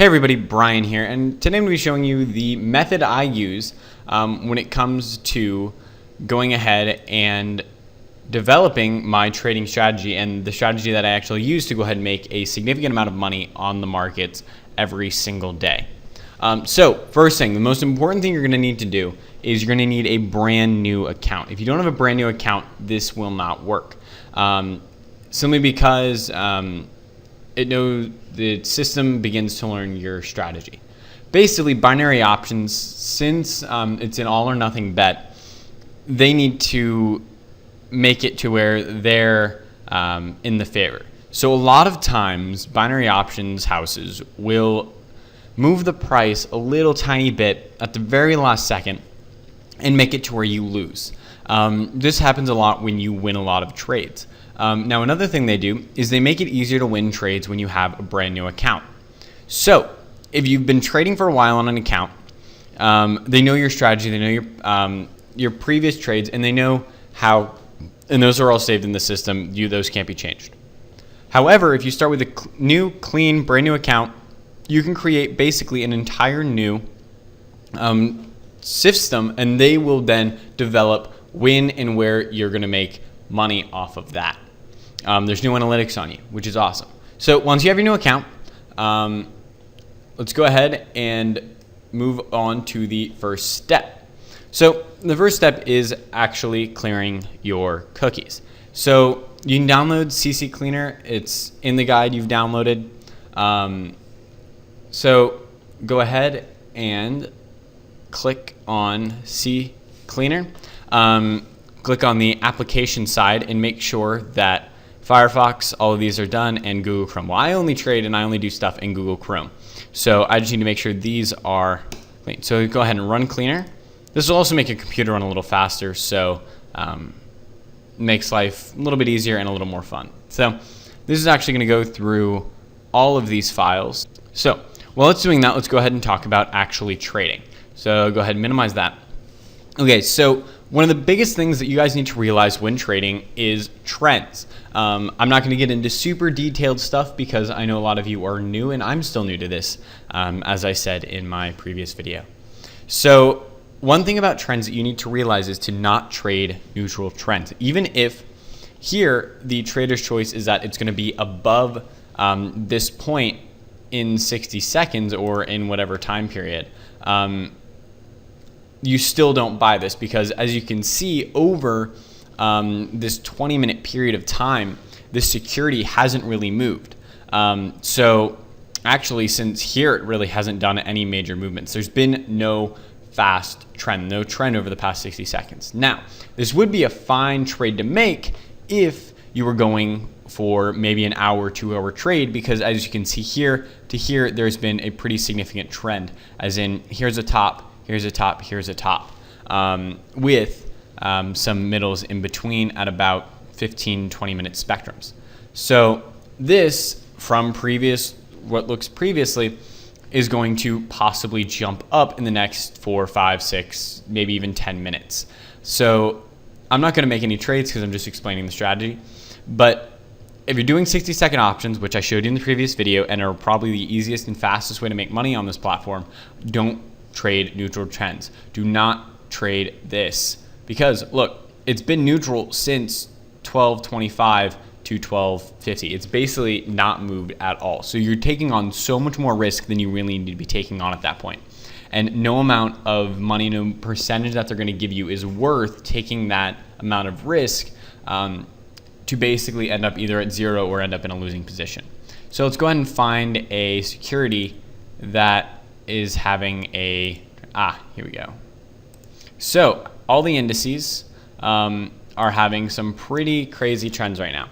Hey everybody, Brian here, and today I'm going to be showing you the method I use when it comes to going ahead and developing my trading strategy and the strategy that I actually use to go ahead and make a significant amount of money on the markets every single day. So first thing, the most important thing you're going to need to do is you're going to need a brand new account. If you don't have a brand new account, this will not work. Simply because the system begins to learn your strategy. Basically, binary options, since it's an all or nothing bet, they need to make it to where they're in the favor. So a lot of times, binary options houses will move the price a little tiny bit at the very last second and make it to where you lose. This happens a lot when you win a lot of trades. Now, another thing they do is they make it easier to win trades when you have a brand new account. So if you've been trading for a while on an account, they know your strategy, they know your previous trades, and they know how, and those are all saved in the system. Those can't be changed. However, if you start with a new, clean, brand new account, you can create basically an entire new system, and they will then develop when and where you're going to make money off of that. There's new analytics on you, which is awesome. So once you have your new account, let's go ahead and move on to the first step. So the first step is actually clearing your cookies. So you can download CC Cleaner. It's in the guide you've downloaded. So go ahead and click on C Cleaner. Click on the application side and make sure that Firefox, all of these are done, and Google Chrome. Well, I only trade and I only do stuff in Google Chrome. So I just need to make sure these are clean. So go ahead and run Cleaner. This will also make your computer run a little faster, so makes life a little bit easier and a little more fun. So this is actually going to go through all of these files. So while it's doing that, let's go ahead and talk about actually trading. So go ahead and minimize that. Okay, so one of the biggest things that you guys need to realize when trading is trends. I'm not going to get into super detailed stuff because I know a lot of you are new and I'm still new to this, as I said in my previous video. So one thing about trends that you need to realize is to not trade neutral trends. Even if here the trader's choice is that it's going to be above this point in 60 seconds or in whatever time period, you still don't buy this because, as you can see, over this 20-minute period of time, this security hasn't really moved. So actually, since here, it really hasn't done any major movements. There's been no fast trend, no trend over the past 60 seconds. Now, this would be a fine trade to make if you were going for maybe an hour, 2-hour trade, because as you can see here to here, there's been a pretty significant trend, as in here's a top, here's a top, here's a top, with some middles in between at about 15-20 minute spectrums. So this from what looks previously is going to possibly jump up in the next 4, 5, 6, maybe even 10 minutes. So I'm not going to make any trades because I'm just explaining the strategy. But if you're doing 60-second options, which I showed you in the previous video and are probably the easiest and fastest way to make money on this platform, don't trade neutral trends. Do not trade this because look, it's been neutral since 12.25 to 12.50. It's basically not moved at all. So you're taking on so much more risk than you really need to be taking on at that point. And no amount of money, no percentage that they're going to give you is worth taking that amount of risk to basically end up either at zero or end up in a losing position. So let's go ahead and find a security that is having here we go. So all the indices are having some pretty crazy trends right now.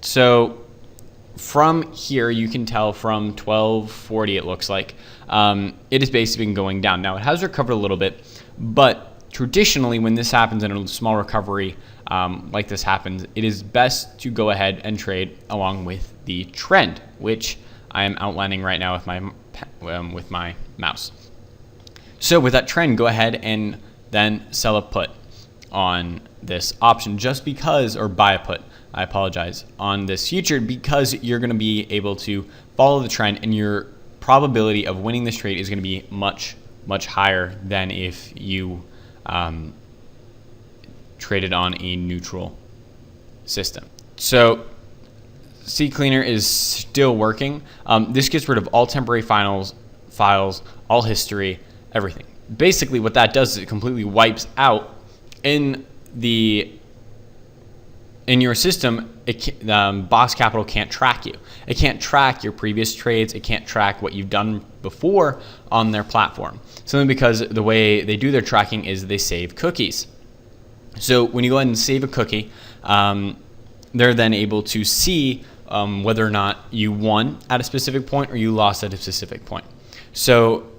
So from here, you can tell from 1240, it looks like, it has basically been going down. Now it has recovered a little bit, but traditionally when this happens in a small recovery like this happens, it is best to go ahead and trade along with the trend, which I am outlining right now with my mouse. So with that trend, go ahead and then sell a put on this option just because, or buy a put, I apologize, on this future because you're going to be able to follow the trend, and your probability of winning this trade is going to be much, much higher than if you traded on a neutral system. So CCleaner is still working. This gets rid of all temporary files, all history, everything. Basically what that does is it completely wipes out in your system. Box Capital can't track you. It can't track your previous trades. It can't track what you've done before on their platform. Simply because the way they do their tracking is they save cookies. So when you go ahead and save a cookie, they're then able to see whether or not you won at a specific point or you lost at a specific point. So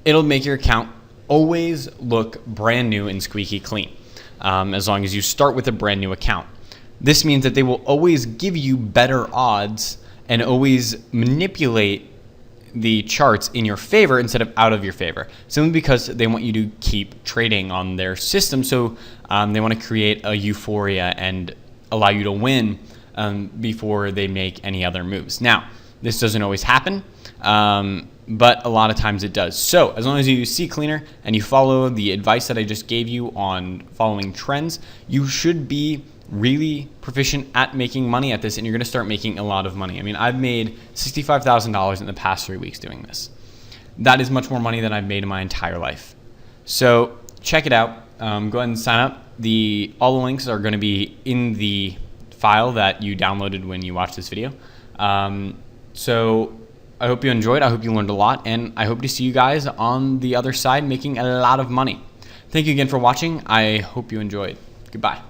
it'll make your account always look brand new and squeaky clean, as long as you start with a brand new account. This means that they will always give you better odds and always manipulate the charts in your favor instead of out of your favor, simply because they want you to keep trading on their system. So they want to create a euphoria and allow you to win before they make any other moves. Now, this doesn't always happen, but a lot of times it does. So as long as you use CCleaner and you follow the advice that I just gave you on following trends, you should be really proficient at making money at this, and you're going to start making a lot of money. I mean, I've made $65,000 in the past 3 weeks doing this. That is much more money than I've made in my entire life. So check it out. Go ahead and sign up. All the links are going to be in the file that you downloaded when you watched this video. So I hope you enjoyed. I hope you learned a lot, and I hope to see you guys on the other side making a lot of money. Thank you again for watching. I hope you enjoyed. Goodbye.